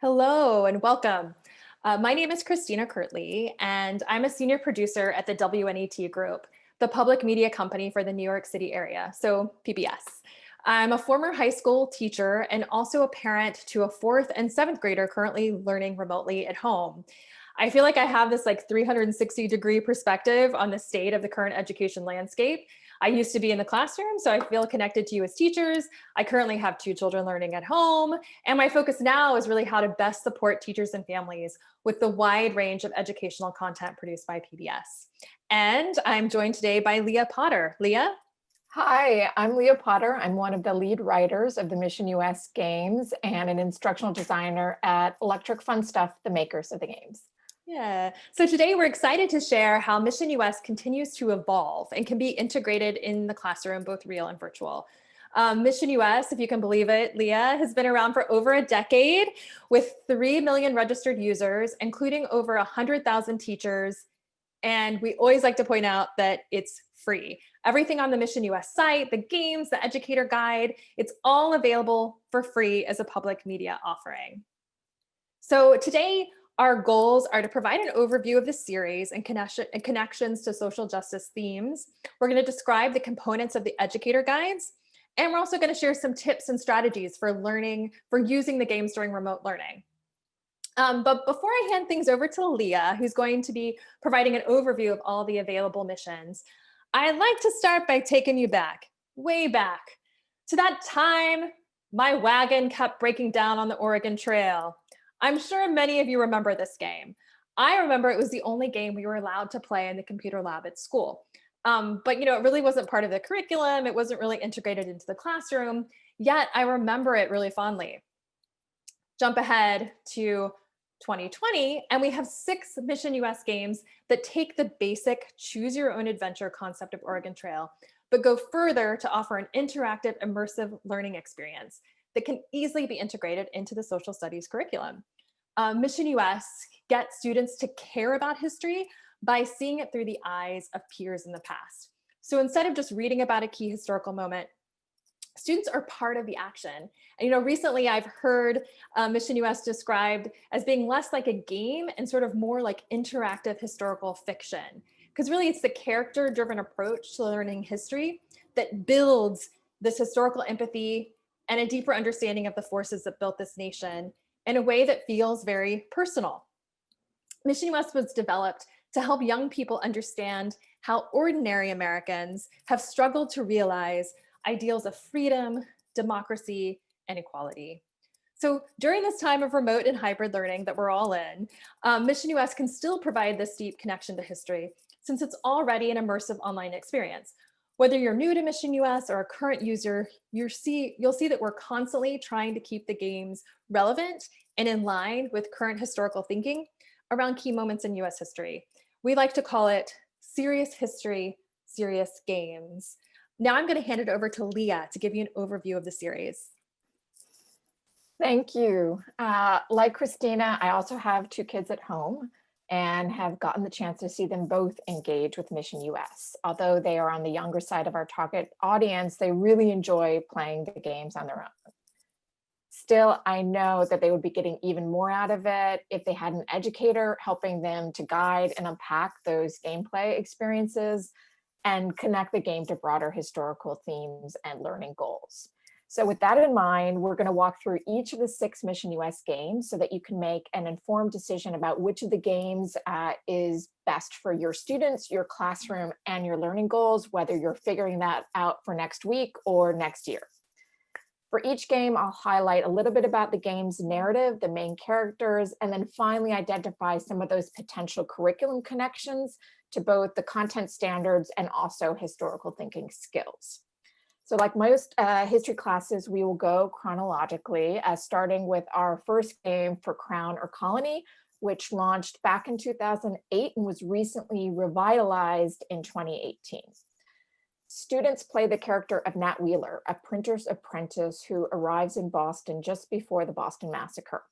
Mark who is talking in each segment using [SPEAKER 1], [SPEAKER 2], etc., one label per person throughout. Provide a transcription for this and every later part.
[SPEAKER 1] Hello and welcome. My name is Kristina Kirtley, and I'm a senior producer at the WNET Group, the public media company for the New York City area, so PBS. I'm a former high school teacher and also a parent to a fourth and seventh grader currently learning remotely at home. I feel like I have this 360-degree perspective on the state of the current education landscape. I used to be in the classroom, so I feel connected to you as teachers. I currently have two children learning at home, and my focus now is really how to best support teachers and families with the wide range of educational content produced by PBS. And I'm joined today by Leah Potter. Leah?
[SPEAKER 2] Hi, I'm Leah Potter. I'm one of the lead writers of the Mission US Games and an instructional designer at Electric Funstuff, the makers of the games.
[SPEAKER 1] Yeah. So today we're excited to share how Mission US continues to evolve and can be integrated in the classroom, both real and virtual. Mission US, if you can believe it, Leah, has been around for over a decade with 3 million registered users, including over 100,000 teachers. And we always like to point out that it's free. Everything on the Mission US site, the games, the educator guide, it's all available for free as a public media offering. So today, our goals are to provide an overview of the series and connections to social justice themes. We're going to describe the components of the educator guides, and we're also going to share some tips and strategies for using the games during remote learning. But before I hand things over to Leah, who's going to be providing an overview of all the available missions, I'd like to start by taking you back, way back, to that time my wagon kept breaking down on the Oregon Trail. I'm sure many of you remember this game. I remember it was the only game we were allowed to play in the computer lab at school. But it really wasn't part of the curriculum. It wasn't really integrated into the classroom, yet I remember it really fondly. Jump ahead to 2020, and we have 6 Mission US games that take the basic choose your own adventure concept of Oregon Trail, but go further to offer an interactive, immersive learning experience that can easily be integrated into the social studies curriculum. Mission US gets students to care about history by seeing it through the eyes of peers in the past. So instead of just reading about a key historical moment, students are part of the action. And recently I've heard Mission US described as being less like a game and sort of more like interactive historical fiction. Because really it's the character-driven approach to learning history that builds this historical empathy and a deeper understanding of the forces that built this nation in a way that feels very personal. Mission US was developed to help young people understand how ordinary Americans have struggled to realize ideals of freedom, democracy, and equality. So during this time of remote and hybrid learning that we're all in, Mission US can still provide this deep connection to history since it's already an immersive online experience. Whether you're new to Mission US or a current user, you'll see that we're constantly trying to keep the games relevant and in line with current historical thinking around key moments in US history. We like to call it serious history, serious games. Now I'm going to hand it over to Leah to give you an overview of the series.
[SPEAKER 2] Thank you. Like Kristina, I also have 2 kids at home and have gotten the chance to see them both engage with Mission US. Although they are on the younger side of our target audience, they really enjoy playing the games on their own. Still, I know that they would be getting even more out of it if they had an educator helping them to guide and unpack those gameplay experiences and connect the game to broader historical themes and learning goals. So with that in mind, we're going to walk through each of the 6 Mission US games so that you can make an informed decision about which of the games is best for your students, your classroom, and your learning goals, whether you're figuring that out for next week or next year. For each game, I'll highlight a little bit about the game's narrative, the main characters, and then finally identify some of those potential curriculum connections to both the content standards and also historical thinking skills. So like most history classes, we will go chronologically, starting with our first game for Crown or Colony, which launched back in 2008 and was recently revitalized in 2018. Students play the character of Nat Wheeler, a printer's apprentice who arrives in Boston just before the Boston Massacre.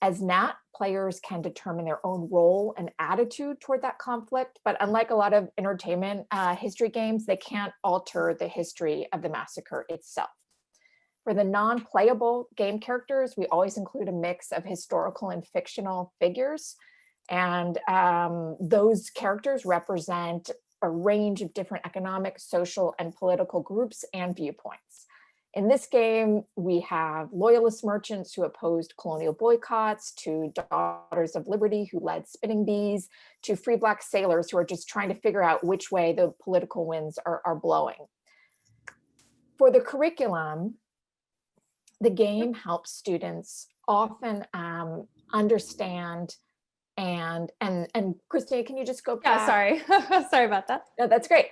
[SPEAKER 2] As Nat, players can determine their own role and attitude toward that conflict, but unlike a lot of entertainment history games, they can't alter the history of the massacre itself. For the non-playable game characters, we always include a mix of historical and fictional figures. And those characters represent a range of different economic, social, and political groups and viewpoints. In this game, we have loyalist merchants who opposed colonial boycotts, to daughters of liberty who led spinning bees, to free Black sailors who are just trying to figure out which way the political winds are blowing. For the curriculum, the game helps students often understand and Kristina, can you just go back?
[SPEAKER 1] Yeah, sorry. Sorry about that.
[SPEAKER 2] No, that's great.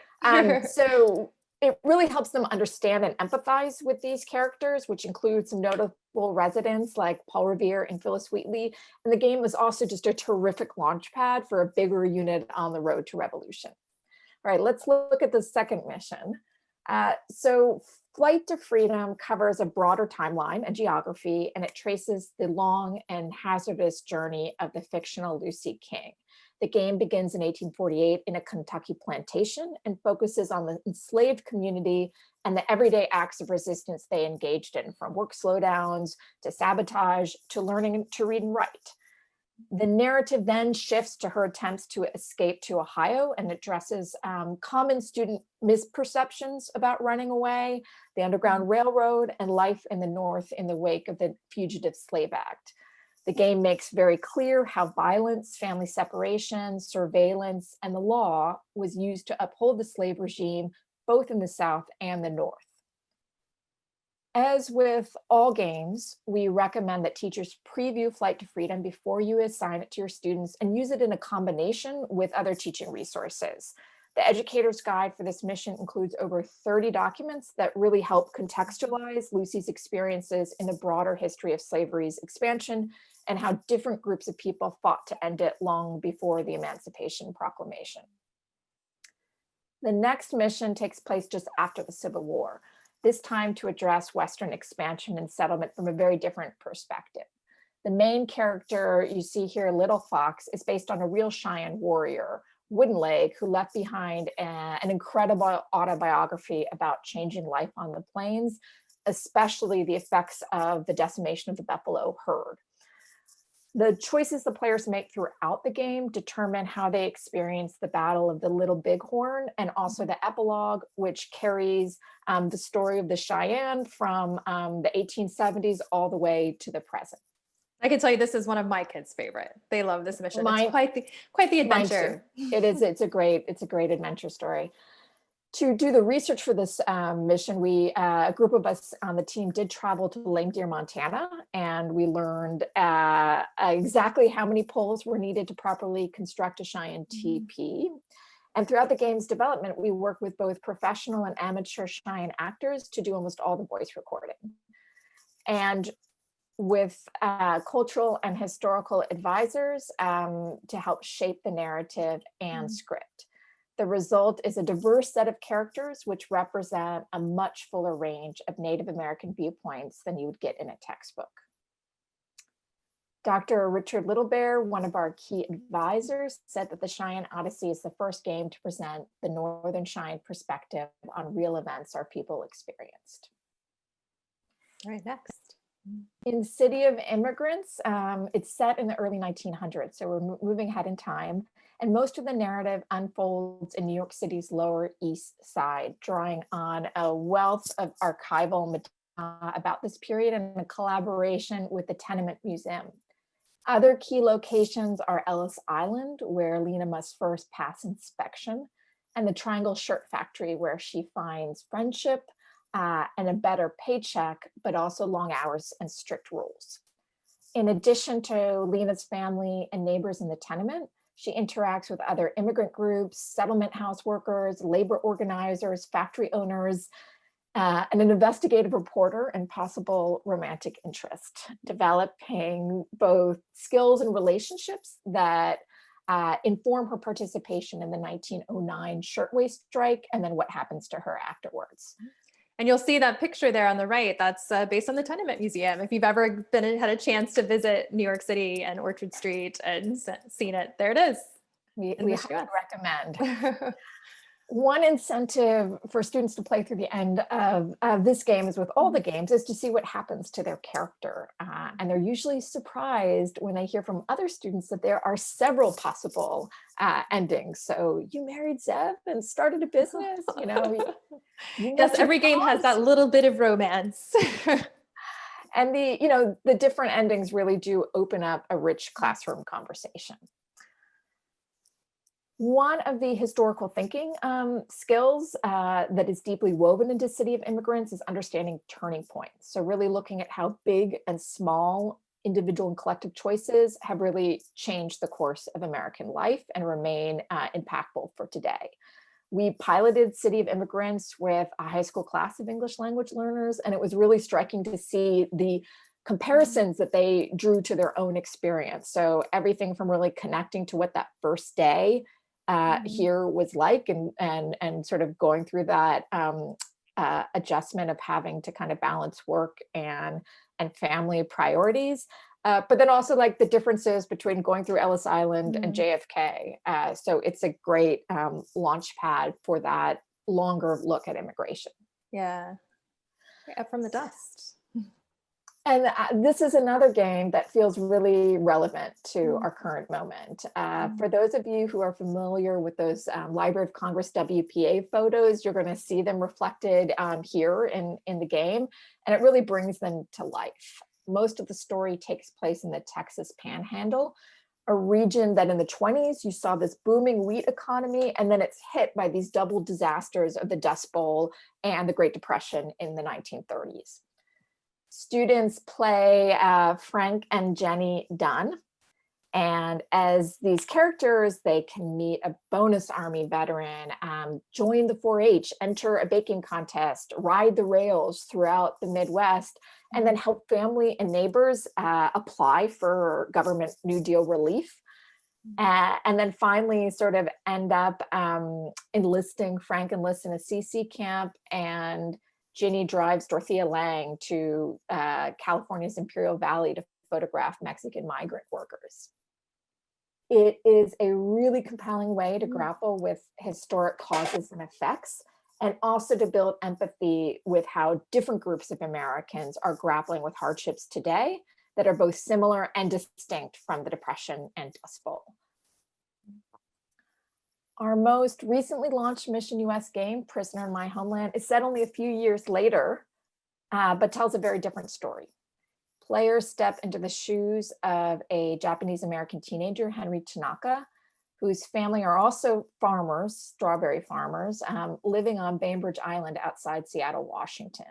[SPEAKER 2] So it really helps them understand and empathize with these characters, which includes some notable residents like Paul Revere and Phyllis Wheatley. And the game was also just a terrific launch pad for a bigger unit on the road to revolution. All right, let's look at the second mission. So Flight to Freedom covers a broader timeline and geography, and it traces the long and hazardous journey of the fictional Lucy King. The game begins in 1848 in a Kentucky plantation and focuses on the enslaved community and the everyday acts of resistance they engaged in, from work slowdowns to sabotage to learning to read and write. The narrative then shifts to her attempts to escape to Ohio and addresses common student misperceptions about running away, the Underground Railroad, and life in the North in the wake of the Fugitive Slave Act. The game makes very clear how violence, family separation, surveillance, and the law was used to uphold the slave regime, both in the South and the North. As with all games, we recommend that teachers preview Flight to Freedom before you assign it to your students and use it in a combination with other teaching resources. The Educator's Guide for this mission includes over 30 documents that really help contextualize Lucy's experiences in the broader history of slavery's expansion and how different groups of people fought to end it long before the Emancipation Proclamation. The next mission takes place just after the Civil War, this time to address Western expansion and settlement from a very different perspective. The main character you see here, Little Fox, is based on a real Cheyenne warrior, Wooden Leg, who left behind an incredible autobiography about changing life on the plains, especially the effects of the decimation of the buffalo herd. The choices the players make throughout the game determine how they experience the Battle of the Little Bighorn, and also the epilogue, which carries the story of the Cheyenne from the 1870s all the way to the present.
[SPEAKER 1] I can tell you this is one of my kids' favorite. They love this mission. It's quite the adventure.
[SPEAKER 2] It is. It's a great adventure story. To do the research for this mission, a group of us on the team did travel to Lame Deer, Montana, and we learned exactly how many poles were needed to properly construct a Cheyenne teepee. And throughout the game's development, we worked with both professional and amateur Cheyenne actors to do almost all the voice recording. And with cultural and historical advisors to help shape the narrative and script. The result is a diverse set of characters which represent a much fuller range of Native American viewpoints than you would get in a textbook. Dr. Richard Littlebear, one of our key advisors, said that the Cheyenne Odyssey is the first game to present the Northern Cheyenne perspective on real events our people experienced.
[SPEAKER 1] All right, next.
[SPEAKER 2] In City of Immigrants, it's set in the early 1900s, so we're moving ahead in time. And most of the narrative unfolds in New York City's Lower East Side, drawing on a wealth of archival material about this period and a collaboration with the Tenement Museum. Other key locations are Ellis Island, where Lena must first pass inspection, and the Triangle Shirt Factory, where she finds friendship and a better paycheck, but also long hours and strict rules. In addition to Lena's family and neighbors in the tenement, she interacts with other immigrant groups, settlement house workers, labor organizers, factory owners, and an investigative reporter and possible romantic interest, developing both skills and relationships that inform her participation in the 1909 shirtwaist strike, and then what happens to her afterwards.
[SPEAKER 1] And you'll see that picture there on the right. That's based on the Tenement Museum. If you've ever had a chance to visit New York City and Orchard Street and seen it, there it is.
[SPEAKER 2] We highly recommend. One incentive for students to play through the end of this game, as with all the games, is to see what happens to their character. And they're usually surprised when they hear from other students that there are several possible endings. So you married Zev and started a business, you know. You
[SPEAKER 1] Yes,
[SPEAKER 2] met your
[SPEAKER 1] every game has
[SPEAKER 2] boss.
[SPEAKER 1] that little bit of romance.
[SPEAKER 2] And the different endings really do open up a rich classroom conversation. One of the historical thinking skills that is deeply woven into City of Immigrants is understanding turning points. So really looking at how big and small individual and collective choices have really changed the course of American life and remain impactful for today. We piloted City of Immigrants with a high school class of English language learners, and it was really striking to see the comparisons that they drew to their own experience. So everything from really connecting to what that first day here was like, and sort of going through that adjustment of having to kind of balance work and family priorities. But then also like the differences between going through Ellis Island and JFK. So it's a great launch pad for that longer look at immigration.
[SPEAKER 1] Yeah, up from the dust.
[SPEAKER 2] And this is another game that feels really relevant to our current moment. For those of you who are familiar with those Library of Congress WPA photos, you're going to see them reflected here in the game, and it really brings them to life. Most of the story takes place in the Texas Panhandle, a region that in the 20s, you saw this booming wheat economy, and then it's hit by these double disasters of the Dust Bowl and the Great Depression in the 1930s. Students play Frank and Jenny Dunn. And as these characters, they can meet a bonus Army veteran, join the 4-H, enter a baking contest, ride the rails throughout the Midwest, and then help family and neighbors apply for government New Deal relief. And then finally sort of end up Frank enlists in a CC camp, and Ginny drives Dorothea Lange to California's Imperial Valley to photograph Mexican migrant workers. It is a really compelling way to grapple with historic causes and effects, and also to build empathy with how different groups of Americans are grappling with hardships today that are both similar and distinct from the Depression and Dust Bowl. Our most recently launched Mission US game, Prisoner in My Homeland, is set only a few years later, but tells a very different story. Players step into the shoes of a Japanese-American teenager, Henry Tanaka, whose family are also farmers, strawberry farmers, living on Bainbridge Island outside Seattle, Washington.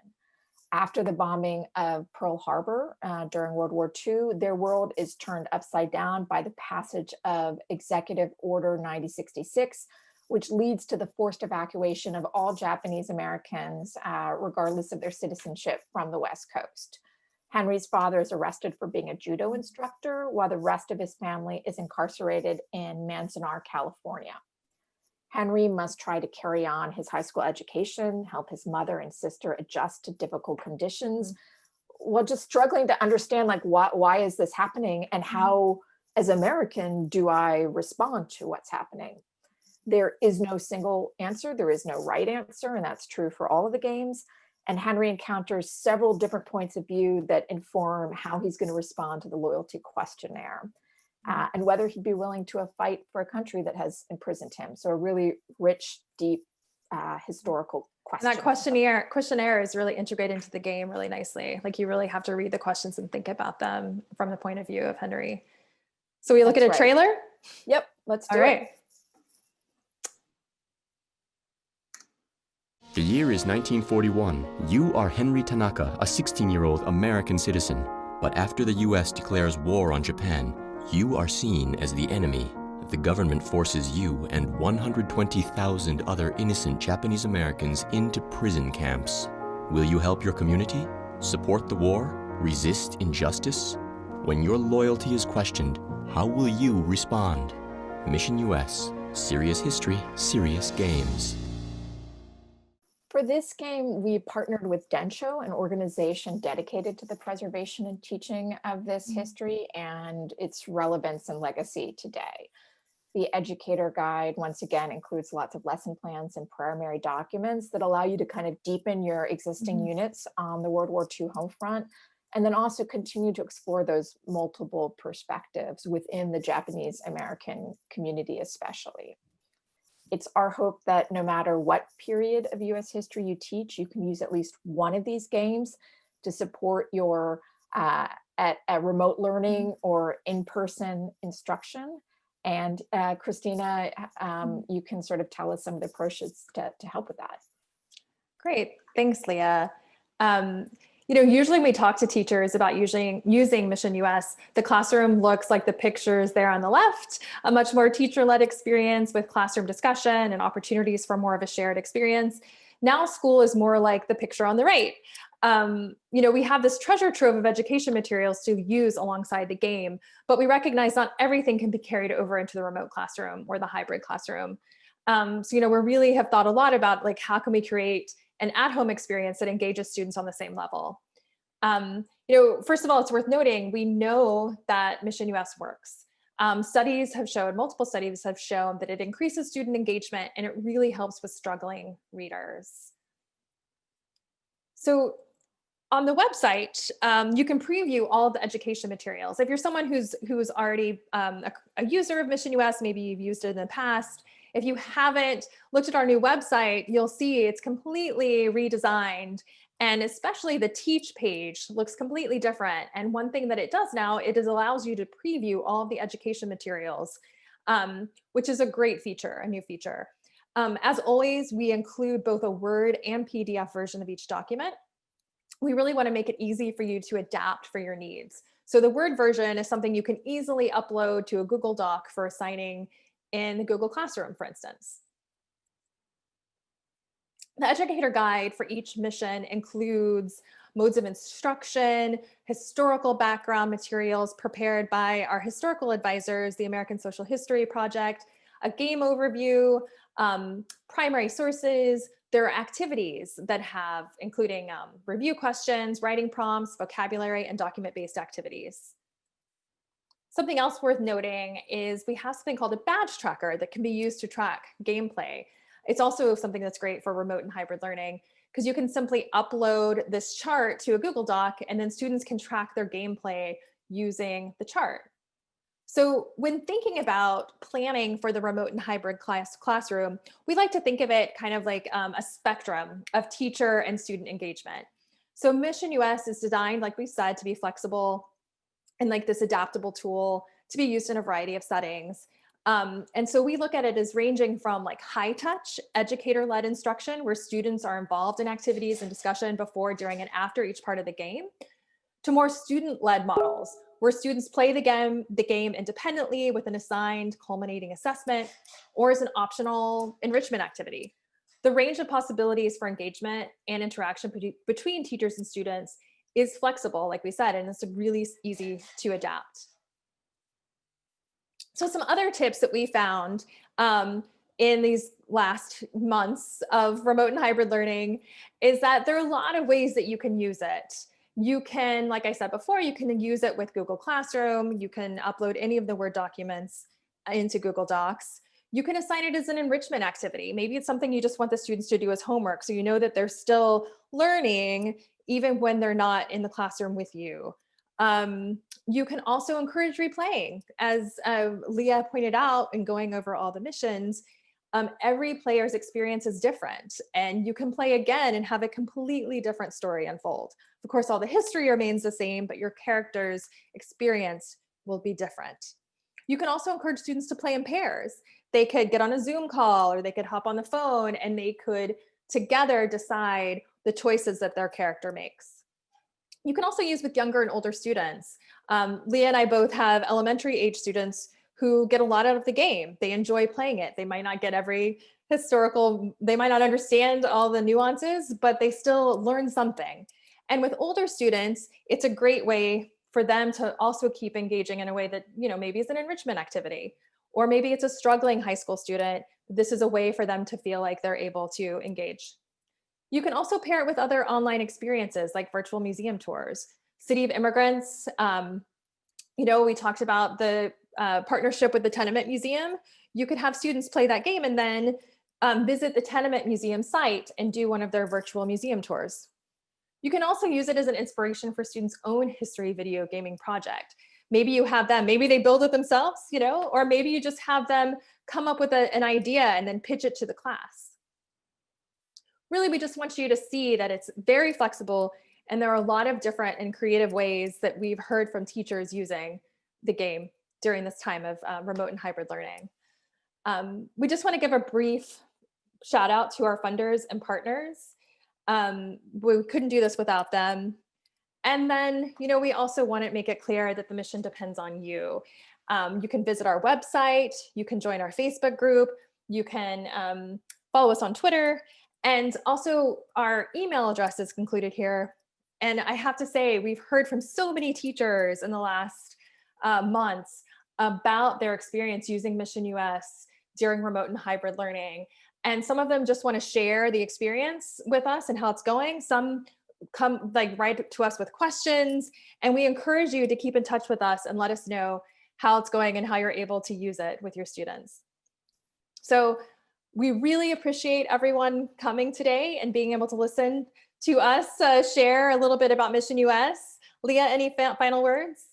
[SPEAKER 2] After the bombing of Pearl Harbor during World War II, their world is turned upside down by the passage of Executive Order 9066, which leads to the forced evacuation of all Japanese Americans, regardless of their citizenship, from the West Coast. Henry's father is arrested for being a judo instructor, while the rest of his family is incarcerated in Manzanar, California. Henry must try to carry on his high school education, help his mother and sister adjust to difficult conditions, while just struggling to understand, like, why is this happening, and how, as American, do I respond to what's happening? There is no single answer. There is no right answer, and that's true for all of the games. And Henry encounters several different points of view that inform how he's going to respond to the loyalty questionnaire, and whether he'd be willing to fight for a country that has imprisoned him. So a really rich, deep historical question.
[SPEAKER 1] And that questionnaire is really integrated into the game really nicely. Like, you really have to read the questions and think about them from the point of view of Henry. So we look at a trailer?
[SPEAKER 2] Yep, let's do it.
[SPEAKER 1] All right.
[SPEAKER 3] The year is 1941. You are Henry Tanaka, a 16-year-old American citizen. But after the US declares war on Japan, you are seen as the enemy. The government forces you and 120,000 other innocent Japanese Americans into prison camps. Will you help your community? Support the war? Resist injustice? When your loyalty is questioned, how will you respond? Mission US. Serious history, serious games.
[SPEAKER 2] For this game, we partnered with Densho, an organization dedicated to the preservation and teaching of this history and its relevance and legacy today. The educator guide, once again, includes lots of lesson plans and primary documents that allow you to kind of deepen your existing units on the World War II home front, and then also continue to explore those multiple perspectives within the Japanese American community especially. It's our hope that no matter what period of US history you teach, you can use at least one of these games to support your at remote learning or in-person instruction. And Kristina, you can sort of tell us some of the approaches to help with that.
[SPEAKER 1] Great, thanks, Leah. You know, usually when we talk to teachers about using Mission US, the classroom looks like the pictures there on the left, a much more teacher-led experience with classroom discussion and opportunities for more of a shared experience. Now school is more like the picture on the right. You know, we have this treasure trove of education materials to use alongside the game, but we recognize not everything can be carried over into the remote classroom or the hybrid classroom. So, you know, we really have thought a lot about like, how can we create an at-home experience that engages students on the same level? You know, first of all, it's worth noting, we know that Mission US works. Multiple studies have shown that it increases student engagement and it really helps with struggling readers. So on the website, you can preview all of the education materials. If you're someone who's already a user of Mission US, maybe you've used it in the past. If you haven't looked at our new website, you'll see it's completely redesigned, and especially the Teach page looks completely different. And one thing that it does now, it allows you to preview all of the education materials, which is a great feature, a new feature. As always, we include both a Word and PDF version of each document. We really want to make it easy for you to adapt for your needs. So the Word version is something you can easily upload to a Google Doc for assigning in the Google Classroom, for instance. The educator guide for each mission includes modes of instruction, historical background materials prepared by our historical advisors, the American Social History Project, a game overview, primary sources. There are activities that have, including review questions, writing prompts, vocabulary, and document-based activities. Something else worth noting is we have something called a badge tracker that can be used to track gameplay. It's also something that's great for remote and hybrid learning because you can simply upload this chart to a Google Doc and then students can track their gameplay using the chart. So when thinking about planning for the remote and hybrid classroom, we like to think of it kind of like a spectrum of teacher and student engagement. So Mission US is designed, like we said, to be flexible and like this adaptable tool to be used in a variety of settings. And so we look at it as ranging from like high touch educator-led instruction where students are involved in activities and discussion before, during, and after each part of the game, to more student-led models where students play the game independently with an assigned culminating assessment or as an optional enrichment activity. The range of possibilities for engagement and interaction between teachers and students is flexible, like we said, and it's really easy to adapt. So some other tips that we found in these last months of remote and hybrid learning is that there are a lot of ways that you can use it. You can, like I said before, you can use it with Google Classroom. You can upload any of the Word documents into Google Docs. You can assign it as an enrichment activity. Maybe it's something you just want the students to do as homework, so you know that they're still learning even when they're not in the classroom with you. You can also encourage replaying. As Leah pointed out in going over all the missions, every player's experience is different, and you can play again and have a completely different story unfold. Of course, all the history remains the same, but your character's experience will be different. You can also encourage students to play in pairs. They could get on a Zoom call or they could hop on the phone and they could together decide the choices that their character makes. You can also use with younger and older students. Leah and I both have elementary age students who get a lot out of the game. They enjoy playing it. They might not get every historical, they might not understand all the nuances, but they still learn something. And with older students, it's a great way for them to also keep engaging in a way that, you know, maybe is an enrichment activity, or maybe it's a struggling high school student. This is a way for them to feel like they're able to engage. You can also pair it with other online experiences like virtual museum tours. City of Immigrants, you know, we talked about the partnership with the Tenement Museum, you could have students play that game and then visit the Tenement Museum site and do one of their virtual museum tours. You can also use it as an inspiration for students' own history video gaming project. Maybe you have them, maybe they build it themselves, you know, or maybe you just have them come up with an idea and then pitch it to the class. Really, we just want you to see that it's very flexible, and there are a lot of different and creative ways that we've heard from teachers using the game during this time of remote and hybrid learning. We just want to give a brief shout out to our funders and partners. We couldn't do this without them. And then, you know, we also want to make it clear that the mission depends on you. You can visit our website, you can join our Facebook group, you can follow us on Twitter, and also our email address is included here. And I have to say, we've heard from so many teachers in the last months about their experience using Mission US during remote and hybrid learning. And some of them just want to share the experience with us and how it's going. Some come write to us with questions, and we encourage you to keep in touch with us and let us know how it's going and how you're able to use it with your students. So we really appreciate everyone coming today and being able to listen to us share a little bit about Mission US. Leah, any final words?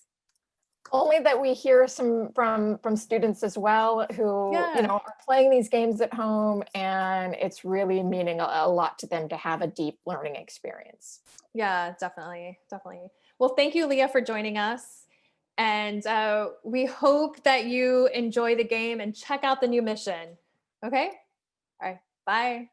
[SPEAKER 2] Only that we hear some from students as well who you know, are playing these games at home, and it's really meaning a lot to them to have a deep learning experience.
[SPEAKER 1] Yeah, definitely. Well, thank you, Leah, for joining us. And we hope that you enjoy the game and check out the new mission. Okay? All right, bye.